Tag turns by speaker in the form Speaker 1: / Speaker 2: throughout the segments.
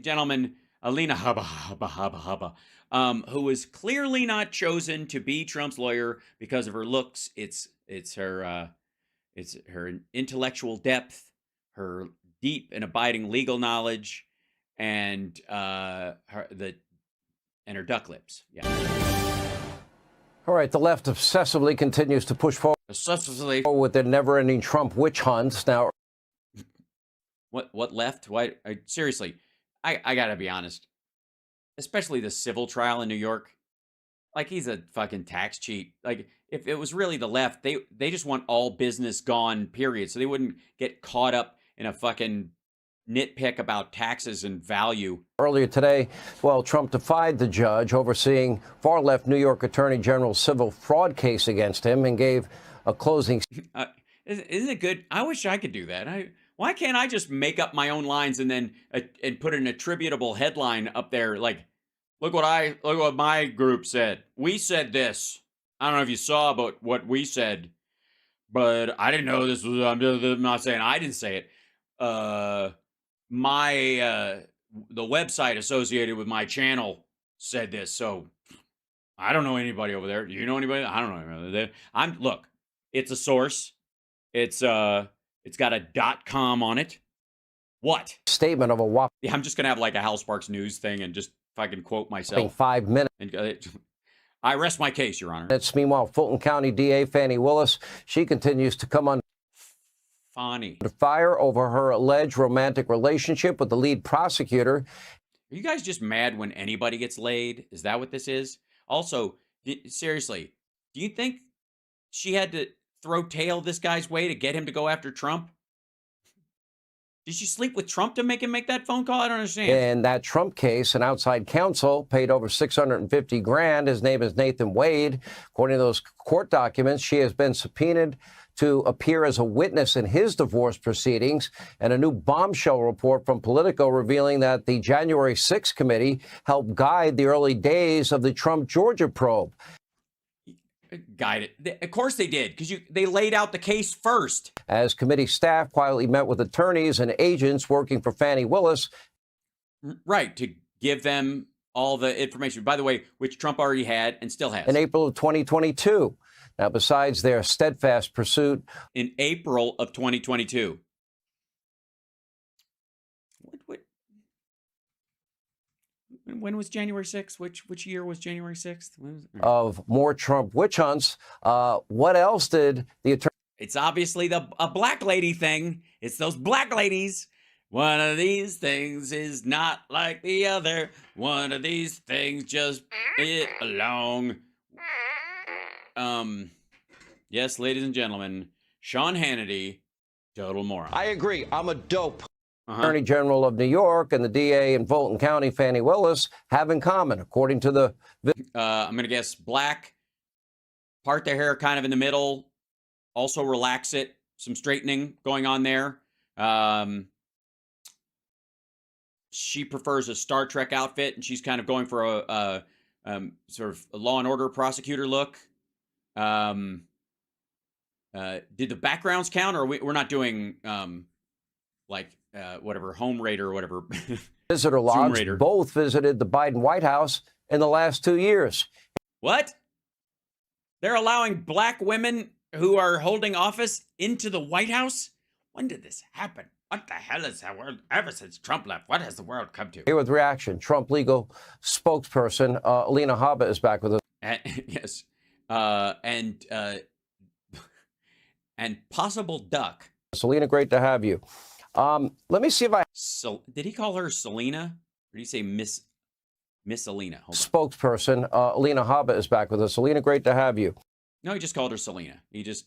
Speaker 1: Gentlemen, Alina Habba, who was clearly not chosen to be Trump's lawyer because of her looks. It's her intellectual depth, her deep and abiding legal knowledge, and her duck lips. Yeah.
Speaker 2: All right, the left obsessively continues to push forward with their never-ending Trump witch hunts. Now,
Speaker 1: what left? Why? Seriously, I gotta be honest. Especially the civil trial in New York. Like, he's a fucking tax cheat. Like, if it was really the left, they just want all business gone, period. So they wouldn't get caught up in a fucking nitpick about taxes and value.
Speaker 2: Earlier today, well, Trump defied the judge overseeing far-left New York Attorney General's civil fraud case against him and gave a closing.
Speaker 1: Isn't it good? I wish I could do that. Why can't I just make up my own lines and then and put an attributable headline up there like, look what my group said. We said this. I don't know if you saw about what we said, but I didn't know this was. I'm not saying I didn't say it. The website associated with my channel said this, so I don't know anybody over there. Do you know anybody? I don't know anybody. Look, it's a source. It's got a .com on it. What?
Speaker 2: Statement of a whopping.
Speaker 1: Yeah, I'm just gonna have like a Hal Sparks news thing and just fucking quote myself.
Speaker 2: 5 minutes.
Speaker 1: And I rest my case, Your Honor.
Speaker 2: Meanwhile, Fulton County DA Fani Willis, she continues to come under fire over her alleged romantic relationship with the lead prosecutor.
Speaker 1: Are you guys just mad when anybody gets laid? Is that what this is? Also, seriously, do you think she had to throw tail this guy's way to get him to go after Trump? Did she sleep with Trump to make him make that phone call? I don't understand.
Speaker 2: In that Trump case, an outside counsel paid over $650,000. His name is Nathan Wade. According to those court documents, she has been subpoenaed to appear as a witness in his divorce proceedings, and a new bombshell report from Politico revealing that the January 6th committee helped guide the early days of the Trump Georgia probe.
Speaker 1: Guide it. Of course they did, because they laid out the case first.
Speaker 2: As committee staff quietly met with attorneys and agents working for Fani Willis.
Speaker 1: Right, to give them all the information, by the way, which Trump already had and still has.
Speaker 2: In April of 2022. Now, besides their steadfast pursuit.
Speaker 1: In April of 2022. When was January 6th? Which year was January 6th?
Speaker 2: Of more Trump witch hunts. What else did the attorney?
Speaker 1: It's obviously a black lady thing. It's those black ladies. One of these things is not like the other. One of these things just it along. Yes, ladies and gentlemen, Sean Hannity, total moron.
Speaker 2: I agree. I'm a dope. Attorney General of New York and the DA in Fulton County, Fani Willis, have in common, according to the.
Speaker 1: I'm going to guess black, part their hair kind of in the middle, also relax it, some straightening going on there. She prefers a Star Trek outfit, and she's kind of going for a sort of a Law and Order prosecutor look. Did the backgrounds count, or we're not doing whatever, Home Raider or whatever.
Speaker 2: Visitor logs both visited the Biden White House in the last 2 years.
Speaker 1: What? They're allowing black women who are holding office into the White House? When did this happen? What the hell is that world? Ever since Trump left, what has the world come to?
Speaker 2: Here with reaction, Trump legal spokesperson Alina Habba is back with us.
Speaker 1: Yes. And possible duck.
Speaker 2: Selena, great to have you. Let me see if I.
Speaker 1: Did he call her Selena? Or did he say Miss Alina?
Speaker 2: Spokesperson Alina Habba is back with us. Selena, great to have you.
Speaker 1: No, he just called her Selena. He just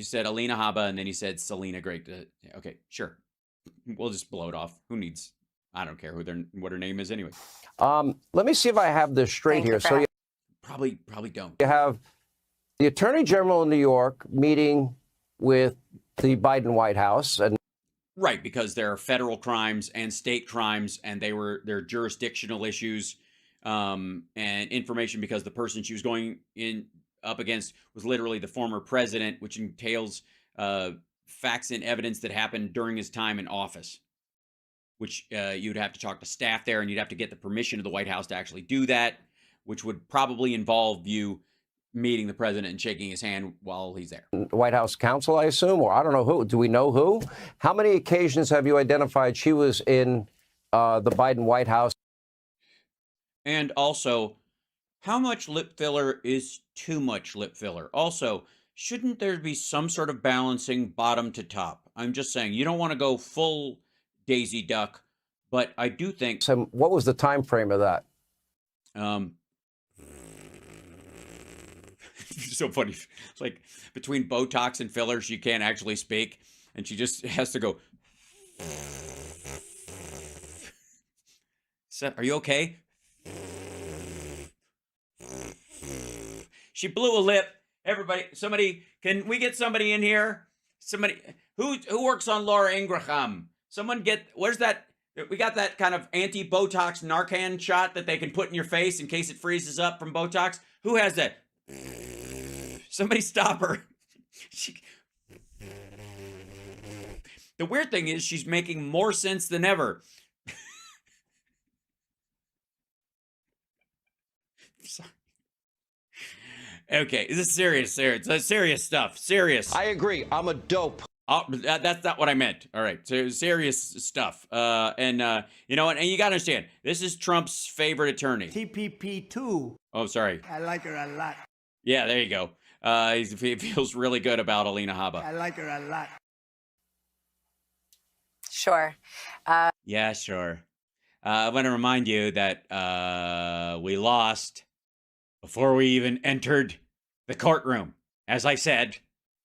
Speaker 1: said Alina Habba, and then he said Selena, great to. Okay, sure. We'll just blow it off. Who needs? I don't care what her name is anyway.
Speaker 2: Let me see if I have this straight here. So you
Speaker 1: probably don't.
Speaker 2: You have the Attorney General in New York meeting with the Biden White House, and
Speaker 1: right, because there are federal crimes and state crimes, and they're jurisdictional issues, and information, because the person she was going up against was literally the former president, which entails facts and evidence that happened during his time in office. which you'd have to talk to staff there, and you'd have to get the permission of the White House to actually do that, which would probably involve you meeting the president and shaking his hand while he's there.
Speaker 2: White House counsel, I assume, or I don't know who. Do we know who? How many occasions have you identified she was in the Biden White House?
Speaker 1: And also, how much lip filler is too much lip filler? Also, shouldn't there be some sort of balancing bottom to top? I'm just saying, you don't want to go full Daisy Duck, but I do think.
Speaker 2: So what was the time frame of that?
Speaker 1: So funny. Like between Botox and fillers, she can't actually speak, and she just has to go. Seth, are you okay? She blew a lip. Everybody, somebody, can we get somebody in here? Somebody who works on Laura Ingraham. Someone get, where's that? We got that kind of anti-Botox Narcan shot that they can put in your face in case it freezes up from Botox. Who has that? Somebody stop her. The weird thing is she's making more sense than ever. Sorry. Okay, this is serious. Serious stuff. Serious.
Speaker 2: I agree. I'm a dope.
Speaker 1: Oh, that's not what I meant. All right, so serious stuff. And you know what? And you got to understand, this is Trump's favorite attorney.
Speaker 3: TPP2.
Speaker 1: Oh, sorry.
Speaker 3: I like her a lot.
Speaker 1: Yeah, there you go. He feels really good about Alina Habba.
Speaker 3: I like her a lot.
Speaker 4: Sure.
Speaker 1: Yeah, sure. I want to remind you that we lost before we even entered the courtroom. As I said,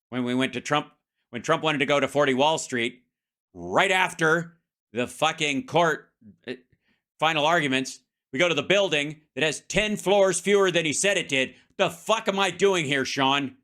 Speaker 1: when we went to Trump, when Trump wanted to go to 40 Wall Street, right after the fucking court final arguments, we go to the building that has 10 floors fewer than he said it did. The fuck am I doing here, Sean?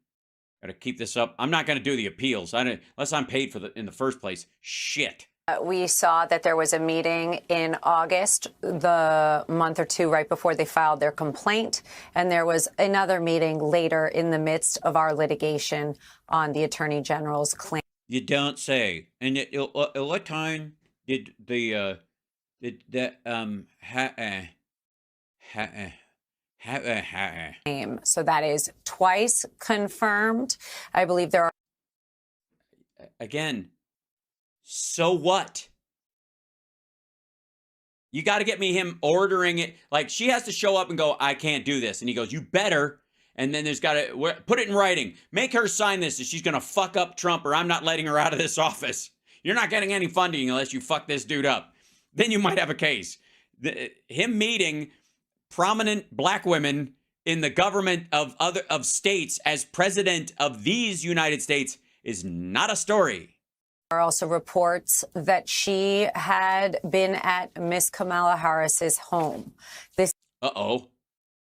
Speaker 1: Gotta keep this up. I'm not gonna do the appeals unless I'm paid for in the first place. Shit.
Speaker 4: We saw that there was a meeting in August, the month or two right before they filed their complaint, and there was another meeting later in the midst of our litigation on the Attorney General's claim.
Speaker 1: You don't say. And at what time did the
Speaker 4: So that is twice confirmed. I believe there are.
Speaker 1: Again, so what? You got to get me him ordering it. Like, she has to show up and go, I can't do this. And he goes, you better. And then there's got to put it in writing. Make her sign this, or she's going to fuck up Trump, or I'm not letting her out of this office. You're not getting any funding unless you fuck this dude up. Then you might have a case. Him meeting prominent black women in the government of states as president of these United States is not a story.
Speaker 4: There are also reports that she had been at Miss Kamala Harris's home. This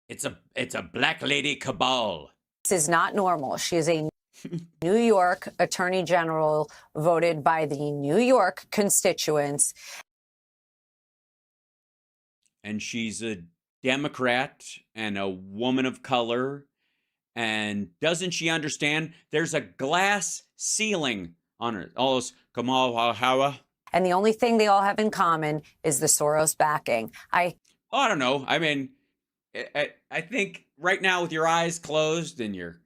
Speaker 1: It's a black lady cabal.
Speaker 4: is not normal. She is a New York Attorney General voted by the New York constituents.
Speaker 1: And she's a Democrat and a woman of color. And doesn't she understand there's a glass ceiling on her? All those Kamala Harris.
Speaker 4: And the only thing they all have in common is the Soros backing. I
Speaker 1: don't know. I mean, I think right now with your eyes closed and your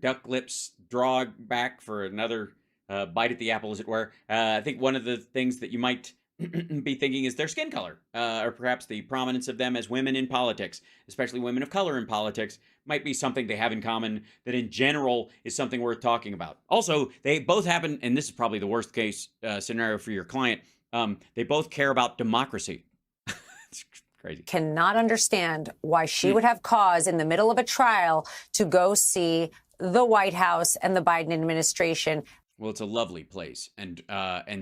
Speaker 1: duck lips draw back for another bite at the apple, as it were, I think one of the things that you might be thinking is their skin color, or perhaps the prominence of them as women in politics, especially women of color in politics, might be something they have in common that in general is something worth talking about. Also, they both happen, and this is probably the worst case scenario for your client, they both care about democracy. It's crazy.
Speaker 4: cannot understand why she would have cause in the middle of a trial to go see the White House and the Biden administration.
Speaker 1: Well, it's a lovely place. And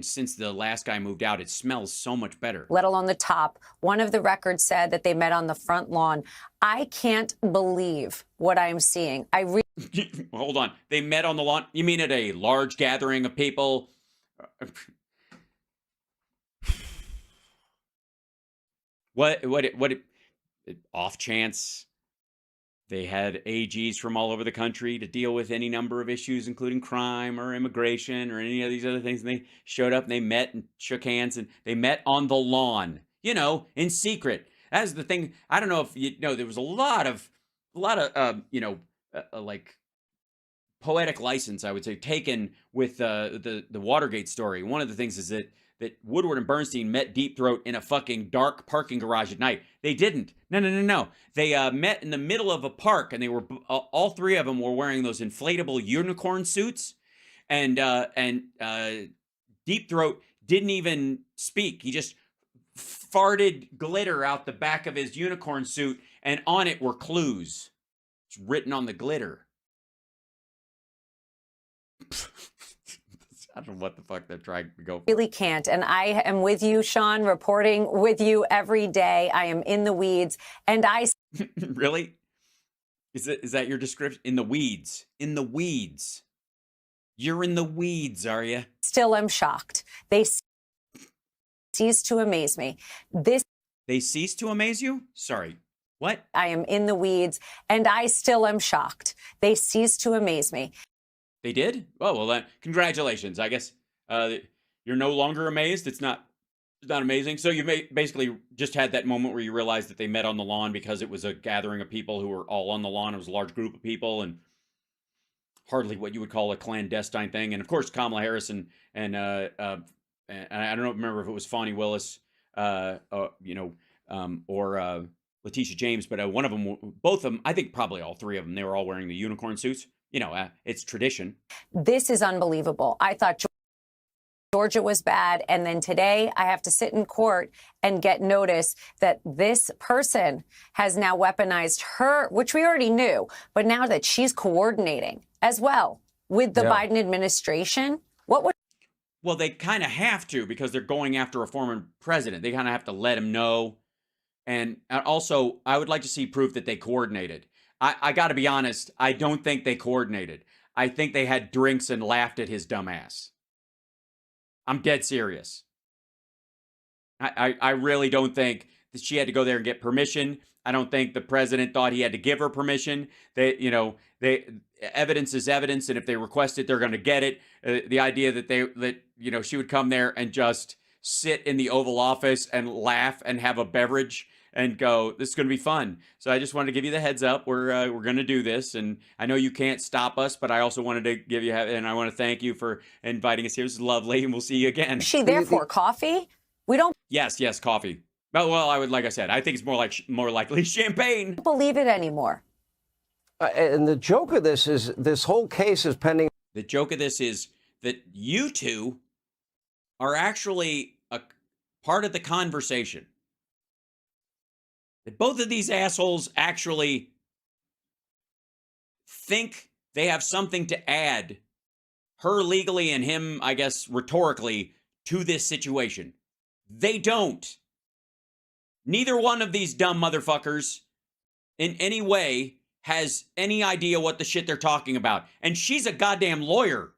Speaker 1: since the last guy moved out, it smells so much better.
Speaker 4: Let alone the top. One of the records said that they met on the front lawn. I can't believe what I'm seeing.
Speaker 1: Hold on. They met on the lawn? You mean at a large gathering of people? What, off chance? They had AGs from all over the country to deal with any number of issues, including crime or immigration or any of these other things. And they showed up and they met and shook hands and they met on the lawn, in secret. That's the thing. I don't know if you know, there was a lot of, like poetic license, I would say, taken with the Watergate story. One of the things is that Woodward and Bernstein met Deep Throat in a fucking dark parking garage at night. They didn't. No. They met in the middle of a park, and they were all three of them were wearing those inflatable unicorn suits, and Deep Throat didn't even speak. He just farted glitter out the back of his unicorn suit, and on it were clues. It's written on the glitter. I don't know what the fuck they're trying to go for.
Speaker 4: Really can't. And I am with you, Sean, reporting with you every day. I am in the weeds. And I
Speaker 1: Really? Is that your description? In the weeds. In the weeds. You're in the weeds, are you?
Speaker 4: still am shocked. They cease to amaze me.
Speaker 1: They cease to amaze you? Sorry. What?
Speaker 4: I am in the weeds, and I still am shocked. They cease to amaze me.
Speaker 1: They did? Oh, well, then, congratulations. I guess you're no longer amazed. It's not amazing. So you basically just had that moment where you realized that they met on the lawn because it was a gathering of people who were all on the lawn. It was a large group of people and hardly what you would call a clandestine thing. And of course, Kamala Harris and I don't remember if it was Fani Willis, or Letitia James, but one of them, both of them, I think probably all three of them, they were all wearing the unicorn suits. It's tradition.
Speaker 4: This is unbelievable. I thought Georgia was bad. And then today I have to sit in court and get notice that this person has now weaponized her, which we already knew, but now that she's coordinating as well with the Biden administration.
Speaker 1: Well, they kind of have to because they're going after a former president. They kind of have to let him know. And also, I would like to see proof that they coordinated. I got to be honest, I don't think they coordinated. I think they had drinks and laughed at his dumb ass. I'm dead serious. I really don't think that she had to go there and get permission. I don't think the president thought he had to give her permission. Evidence is evidence, and if they request it, they're going to get it. The idea that she would come there and just sit in the Oval Office and laugh and have a beverage and go, this is going to be fun. So I just wanted to give you the heads up. We're going to do this. And I know you can't stop us, but I also wanted to give you, and I want to thank you for inviting us here. This is lovely, and we'll see you again.
Speaker 4: Is she there for coffee? We don't
Speaker 1: Yes, coffee. Well, I would, like I said, I think it's more likely champagne.
Speaker 4: believe it anymore.
Speaker 2: And the joke of this is this whole case is pending.
Speaker 1: The joke of this is that you two are actually a part of the conversation. That both of these assholes actually think they have something to add, her legally and him, I guess, rhetorically, to this situation. They don't. Neither one of these dumb motherfuckers in any way has any idea what the shit they're talking about. And she's a goddamn lawyer.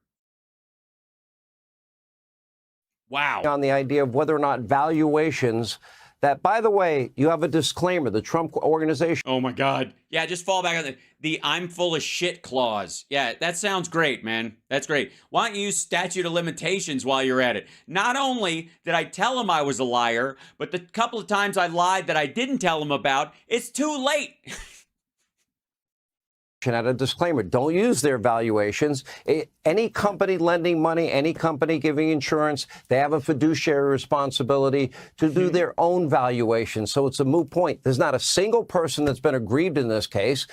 Speaker 1: Wow.
Speaker 2: On the idea of whether or not valuations that, by the way, you have a disclaimer, the Trump organization.
Speaker 1: Oh my God. Yeah, just fall back on the I'm full of shit clause. Yeah, that sounds great, man. That's great. Why don't you use statute of limitations while you're at it? Not only did I tell him I was a liar, but the couple of times I lied that I didn't tell him about, it's too late.
Speaker 2: Had a disclaimer, don't use their valuations. Any company lending money, any company giving insurance, they have a fiduciary responsibility to do their own valuation. So it's a moot point. There's not a single person that's been aggrieved in this case.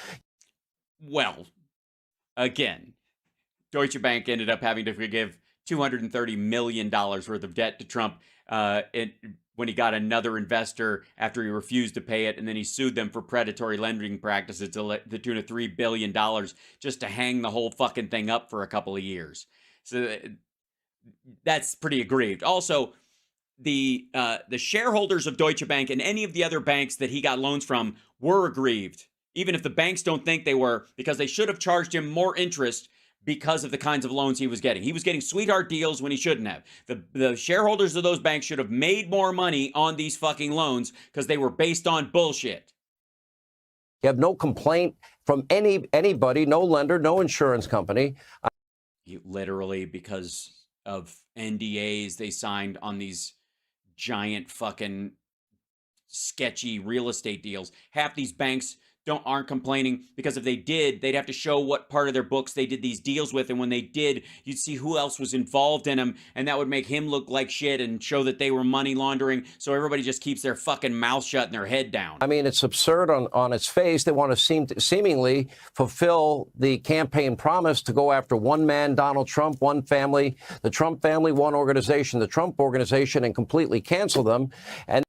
Speaker 1: Well, again, Deutsche Bank ended up having to forgive $230 million worth of debt to Trump when he got another investor after he refused to pay it, and then he sued them for predatory lending practices to the tune of $3 billion just to hang the whole fucking thing up for a couple of years. So that's pretty aggrieved. Also, the shareholders of Deutsche Bank and any of the other banks that he got loans from were aggrieved, even if the banks don't think they were, because they should have charged him more interest because of the kinds of loans he was getting. He was getting sweetheart deals when he shouldn't have. The shareholders of those banks should have made more money on these fucking loans because they were based on bullshit.
Speaker 2: You have no complaint from anybody, no lender, no insurance company.
Speaker 1: Literally, because of NDAs they signed on these giant fucking sketchy real estate deals. Half these banks aren't complaining, because if they did, they'd have to show what part of their books they did these deals with, and when they did, you'd see who else was involved in them, and that would make him look like shit and show that they were money laundering. So everybody just keeps their fucking mouth shut and their head down.
Speaker 2: I mean, it's absurd on its face. They want to seemingly fulfill the campaign promise to go after one man, Donald Trump, one family, the Trump family, one organization, the Trump organization, and completely cancel them. And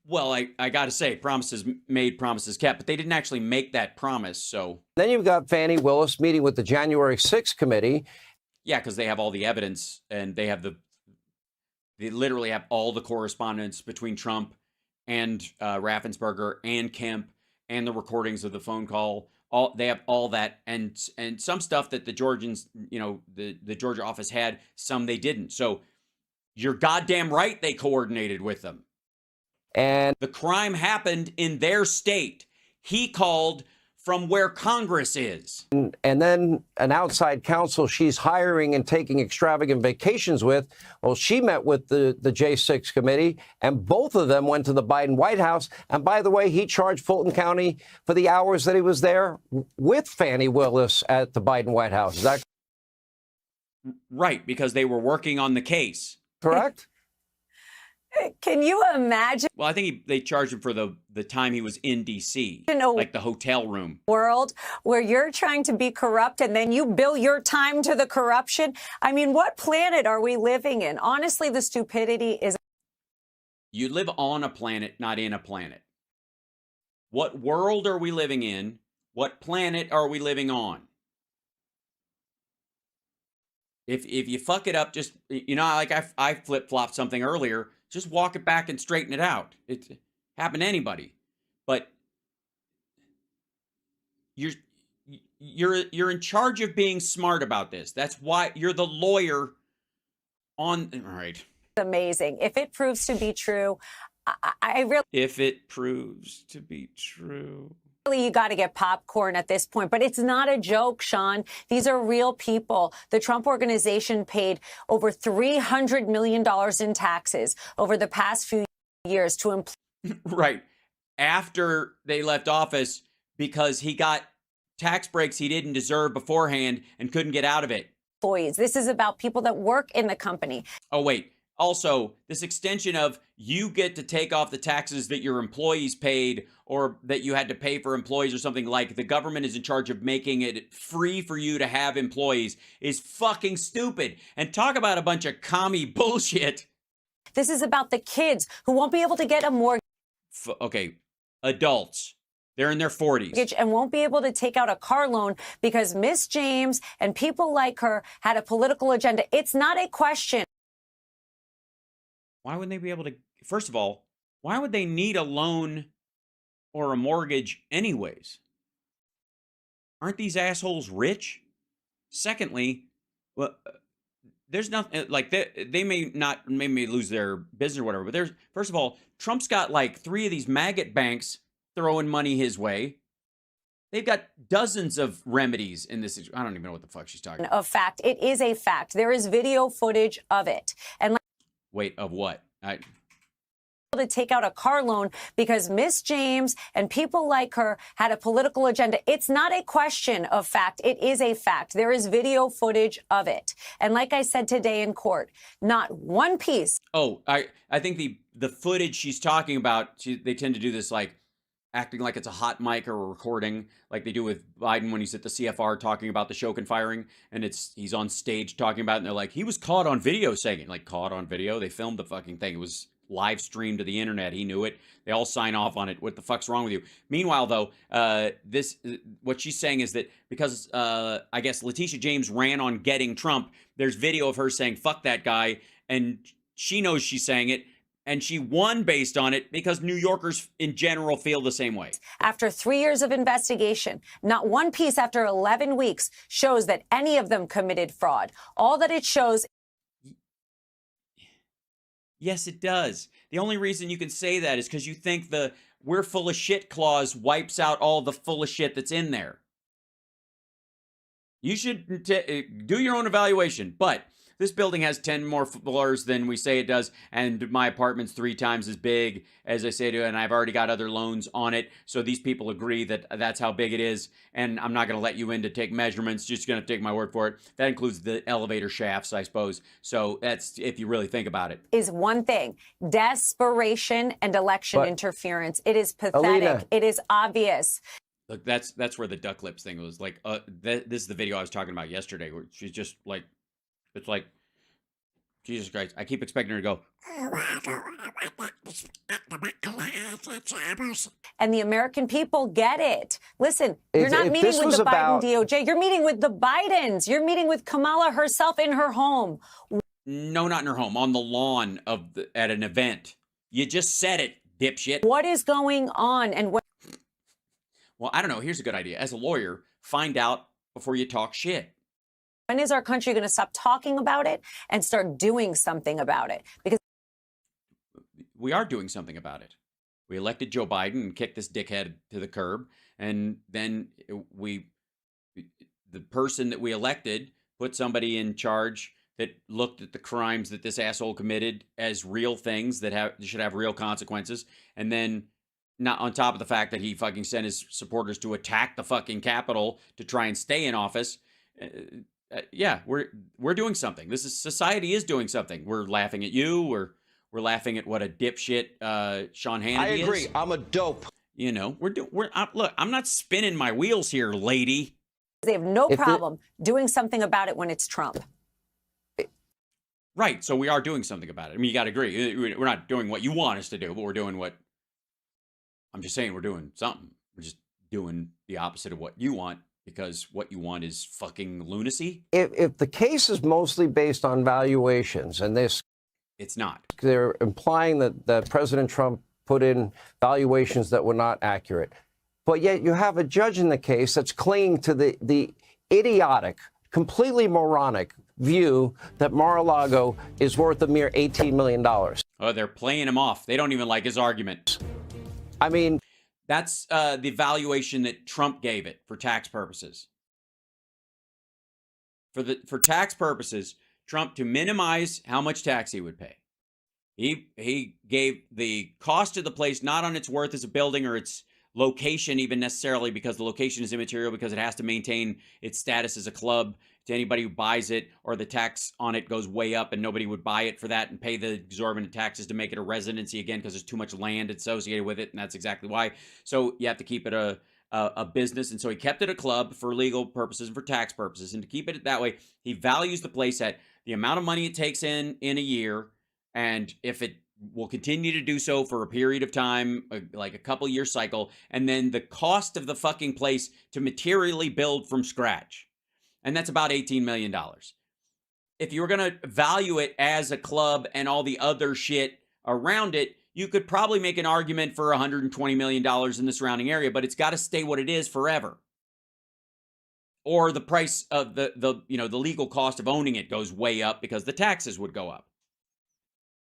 Speaker 1: well, I got to say, promises made, promises kept, but they didn't actually make that promise. So
Speaker 2: then you've got Fani Willis meeting with the January 6th committee.
Speaker 1: Yeah, because they have all the evidence, and they literally have all the correspondence between Trump and Raffensperger and Kemp, and the recordings of the phone call. They have all that, and some stuff that the Georgians, the Georgia office had, some they didn't. So you're goddamn right they coordinated with them.
Speaker 2: And
Speaker 1: the crime happened in their state. He called from where Congress is.
Speaker 2: And then an outside counsel she's hiring and taking extravagant vacations with, well, she met with the J6 committee, and both of them went to the Biden White House. And by the way, he charged Fulton County for the hours that he was there with Fani Willis at the Biden White House. Is that
Speaker 1: right? Because they were working on the case.
Speaker 2: Correct?
Speaker 4: Can you imagine?
Speaker 1: Well, I think they charged him for the time he was in D.C., like the hotel room.
Speaker 4: World where you're trying to be corrupt and then you bill your time to the corruption. I mean, what planet are we living in? Honestly, the stupidity is.
Speaker 1: You live on a planet, not in a planet. What world are we living in? What planet are we living on? If you fuck it up, just, like I flip-flopped something earlier, just walk it back and straighten it out. It happened to anybody. But you're in charge of being smart about this. That's why you're the lawyer on. All right.
Speaker 4: Amazing. If it proves to be true, I really.
Speaker 1: If it proves to be true.
Speaker 4: You got to get popcorn at this point, but it's not a joke, Sean. These are real people. The Trump organization paid over $300 million in taxes over the past few years to
Speaker 1: right after they left office, because he got tax breaks he didn't deserve beforehand and couldn't get out of it.
Speaker 4: Employees. This is about people that work in the company.
Speaker 1: Oh, wait. Also, this extension of you get to take off the taxes that your employees paid, or that you had to pay for employees, or something, like the government is in charge of making it free for you to have employees, is fucking stupid. And talk about a bunch of commie bullshit.
Speaker 4: This is about the kids who won't be able to get a mortgage.
Speaker 1: Okay, adults. They're in their 40s.
Speaker 4: And won't be able to take out a car loan because Miss James and people like her had a political agenda. It's not a question.
Speaker 1: Why wouldn't they be able to? First of all, why would they need a loan or a mortgage anyways? Aren't these assholes rich? Secondly, well, there's nothing like they may lose their business or whatever, but first of all, Trump's got like 3 of these maggot banks throwing money his way. They've got dozens of remedies in this. I don't even know what the fuck she's talking about.
Speaker 4: Of fact, it is a fact. There is video footage of it. And
Speaker 1: wait, of what?
Speaker 4: To take out a car loan because Miss James and people like her had a political agenda. It's not a question of fact. It is a fact. There is video footage of it. And like I said today in court, not one piece.
Speaker 1: Oh, I think the footage she's talking about, they tend to do this, like acting like it's a hot mic or a recording, like they do with Biden when he's at the CFR talking about the Shokin firing, and he's on stage talking about it, and they're like, he was caught on video saying it. Like, caught on video? They filmed the fucking thing. It was live streamed to the internet. He knew it. They all sign off on it. What the fuck's wrong with you? Meanwhile, though, what she's saying is that because I guess Letitia James ran on getting Trump, there's video of her saying, fuck that guy, and she knows she's saying it. And she won based on it because New Yorkers in general feel the same way.
Speaker 4: After 3 years of investigation, not one piece after 11 weeks shows that any of them committed fraud. All that it shows.
Speaker 1: Yes, it does. The only reason you can say that is because you think the "we're full of shit" clause wipes out all the full of shit that's in there. You should do your own evaluation. But this building has 10 more floors than we say it does, and my apartment's 3 times as big as I say to, and I've already got other loans on it. So these people agree that that's how big it is, and I'm not going to let you in to take measurements. Just going to take my word for it. That includes the elevator shafts, I suppose. So that's if you really think about it.
Speaker 4: Is one thing. Desperation and election interference. It is pathetic.
Speaker 2: Alina.
Speaker 4: It is obvious.
Speaker 1: Look, that's where the duck lips thing was. Like, this is the video I was talking about yesterday, where she's just like, it's like, Jesus Christ. I keep expecting her to go.
Speaker 4: And the American people get it. Listen, you're not meeting with the Biden DOJ. You're meeting with the Bidens. You're meeting with Kamala herself in her home.
Speaker 1: No, not in her home. On the lawn at an event. You just said it, dipshit.
Speaker 4: What is going on? And what?
Speaker 1: Well, I don't know. Here's a good idea. As a lawyer, find out before you talk shit.
Speaker 4: When is our country going to stop talking about it and start doing something about it? Because
Speaker 1: we are doing something about it. We elected Joe Biden and kicked this dickhead to the curb. And then the person that we elected put somebody in charge that looked at the crimes that this asshole committed as real things that should have real consequences. And then, not on top of the fact that he fucking sent his supporters to attack the fucking Capitol to try and stay in office. Yeah, we're doing something. Society is doing something. We're laughing at you. We're laughing at what a dipshit Sean Hannity is.
Speaker 2: I agree. I'm a dope.
Speaker 1: You know, look, I'm not spinning my wheels here, lady.
Speaker 4: they have no problem doing something about it when it's Trump.
Speaker 1: Right. So we are doing something about it. I mean, you got to agree. We're not doing what you want us to do, but we're doing what I'm just saying we're doing something. We're just doing the opposite of what you want. Because what you want is fucking lunacy?
Speaker 2: If the case is mostly based on valuations, and
Speaker 1: it's not.
Speaker 2: They're implying that President Trump put in valuations that were not accurate. But yet you have a judge in the case that's clinging to the idiotic, completely moronic view that Mar-a-Lago is worth a mere $18 million.
Speaker 1: Oh, they're playing him off. They don't even like his argument.
Speaker 2: I mean...
Speaker 1: That's the valuation that Trump gave it for tax purposes. For tax purposes, Trump, to minimize how much tax he would pay, he gave the cost of the place not on its worth as a building or its location even necessarily, because the location is immaterial, because it has to maintain its status as a club to anybody who buys it, or the tax on it goes way up and nobody would buy it for that and pay the exorbitant taxes to make it a residency again because there's too much land associated with it, and that's exactly why. So you have to keep it a business, and so he kept it a club for legal purposes and for tax purposes, and to keep it that way, he values the place at the amount of money it takes in a year, and if it will continue to do so for a period of time, like a couple year cycle, and then the cost of the fucking place to materially build from scratch. And that's about $18 million. If you were going to value it as a club and all the other shit around it, you could probably make an argument for $120 million in the surrounding area, but it's got to stay what it is forever. Or the price of the legal cost of owning it goes way up because the taxes would go up.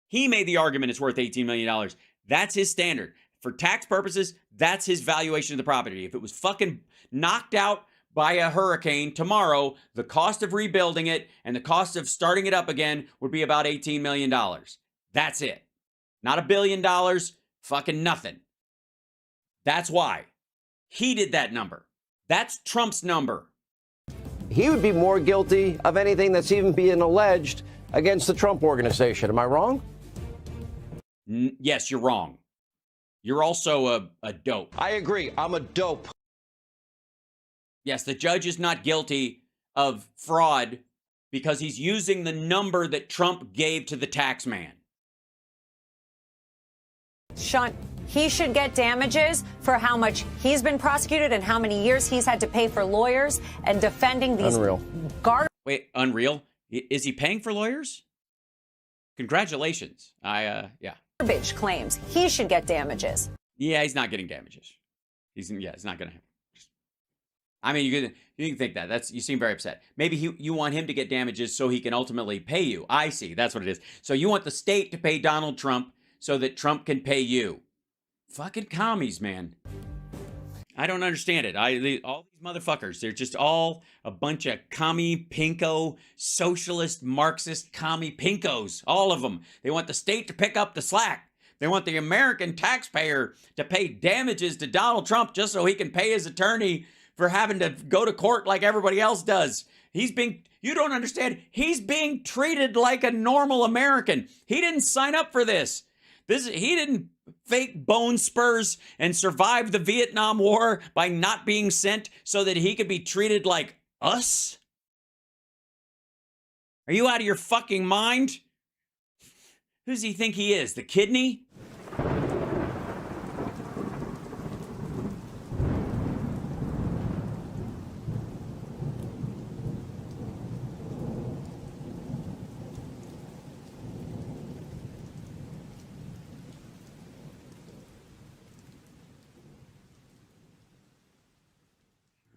Speaker 1: He made the argument it's worth $18 million. That's his standard. For tax purposes, that's his valuation of the property. If it was fucking knocked out by a hurricane tomorrow, the cost of rebuilding it and the cost of starting it up again would be about $18 million. That's it. Not $1 billion, fucking nothing. That's why. He did that number. That's Trump's number.
Speaker 2: He would be more guilty of anything that's even being alleged against the Trump organization. Am I wrong?
Speaker 1: Yes, you're wrong. You're also a dope.
Speaker 2: I agree. I'm a dope.
Speaker 1: Yes, the judge is not guilty of fraud because he's using the number that Trump gave to the tax man.
Speaker 4: Sean, he should get damages for how much he's been prosecuted and how many years he's had to pay for lawyers and defending these
Speaker 1: Wait, unreal? Is he paying for lawyers? Congratulations. Yeah.
Speaker 4: Garbage claims. He should get damages.
Speaker 1: Yeah, he's not getting damages. He's not going to. I mean, you can think that. You seem very upset. Maybe you want him to get damages so he can ultimately pay you. I see. That's what it is. So you want the state to pay Donald Trump so that Trump can pay you. Fucking commies, man. I don't understand it. All these motherfuckers, they're just all a bunch of commie pinko, socialist, Marxist commie pinkos. All of them. They want the state to pick up the slack. They want the American taxpayer to pay damages to Donald Trump just so he can pay his attorney for having to go to court like everybody else does. You don't understand. He's being treated like a normal American. He didn't sign up for this. He didn't fake bone spurs and survive the Vietnam War by not being sent so that he could be treated like us? Are you out of your fucking mind? Who does he think he is? The kidney?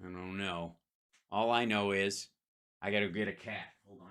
Speaker 1: I don't know. All I know is I gotta get a cat. Hold on.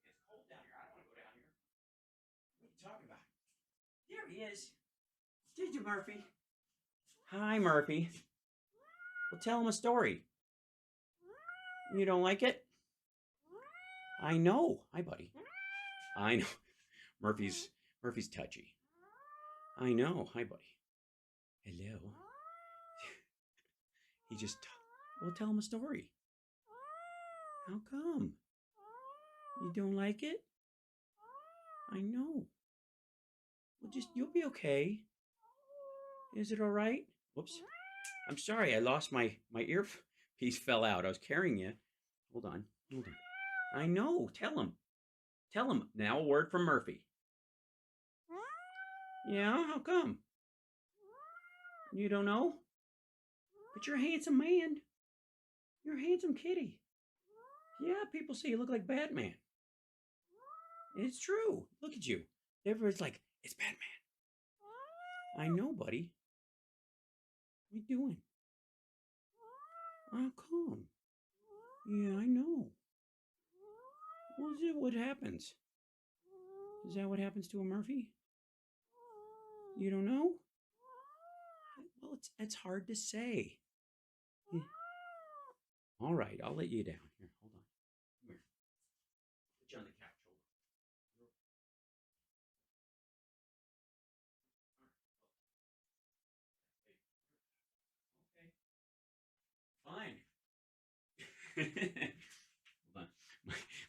Speaker 1: It's cold down here. I don't want to go down here. What are you talking about? There he is. Did you, Murphy? Hi, Murphy. Well, tell him a story. You don't like it? I know. Hi, buddy. I know. Murphy's touchy. I know. Hi, buddy. Hello. Well, tell him a story. How come? You don't like it? I know. Well, you'll be okay. Is it all right? Whoops. I'm sorry. I lost my earpiece fell out. I was carrying you. Hold on. I know. Tell him. Now a word from Murphy. Yeah, how come? You don't know? But you're a handsome man. You're a handsome kitty. Yeah, people say you look like Batman. It's true. Look at you. Everybody's like, it's Batman. I know, buddy. What are you doing? How come? Yeah, I know. What happens? Is that what happens to a Murphy? You don't know? Well, it's hard to say. Yeah. All right, I'll let you down. Here, hold on. Come here. Put you on the couch. Okay. Fine. Hold on.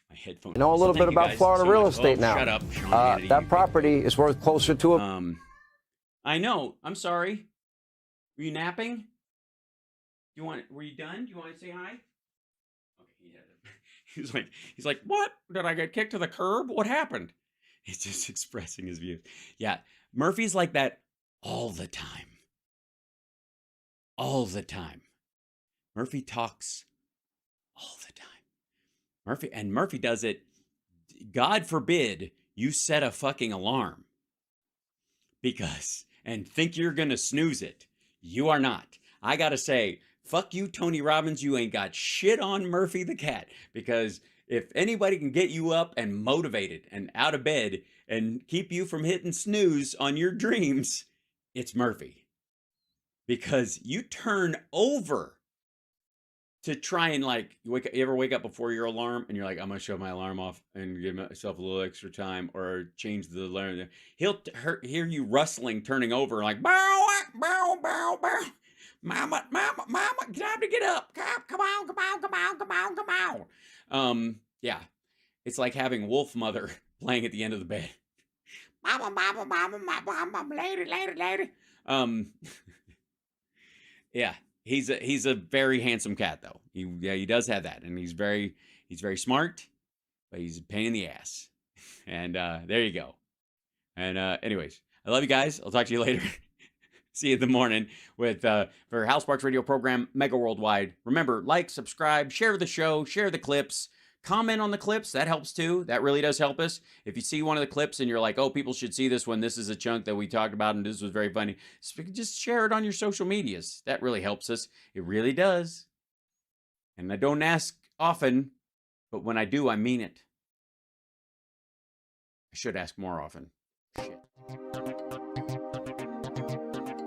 Speaker 1: My headphones.
Speaker 2: You know a little bit about Florida real estate now.
Speaker 1: Shut up, Sean Hannity.
Speaker 2: That property is worth closer to a...
Speaker 1: I know. I'm sorry. Were you napping? Were you done? Do you want to say hi? Okay, he's like, what? Did I get kicked to the curb? What happened? He's just expressing his views. Yeah, Murphy's like that all the time. All the time. Murphy talks all the time. Murphy does it. God forbid you set a fucking alarm and think you're going to snooze it. You are not. I got to say, fuck you, Tony Robbins. You ain't got shit on Murphy the cat, because if anybody can get you up and motivated and out of bed and keep you from hitting snooze on your dreams, it's Murphy. Because you turn over to try and like you ever wake up before your alarm and you're like, I'm gonna shut my alarm off and give myself a little extra time or change the alarm. He'll hear you rustling, turning over, like bow, bow, bow, bow. Mama, mama, mama, time to get up. Come on, come on, come on, come on, come on. Yeah. It's like having Wolf Mother playing at the end of the bed. Mama, mama, mama, mama, mama, later, later, later. Yeah, he's a very handsome cat though. He does have that, and he's very smart, but he's a pain in the ass. And there you go. And anyways, I love you guys. I'll talk to you later. See you in the morning with for House Sparks Radio program Mega Worldwide. Remember, like, subscribe, share the show, share the clips. Comment on the clips. That helps too. That really does help us. If you see one of the clips and you're like, oh, people should see this one. This is a chunk that we talked about and this was very funny. Just share it on your social medias. That really helps us. It really does. And I don't ask often, but when I do, I mean it. I should ask more often. Shit.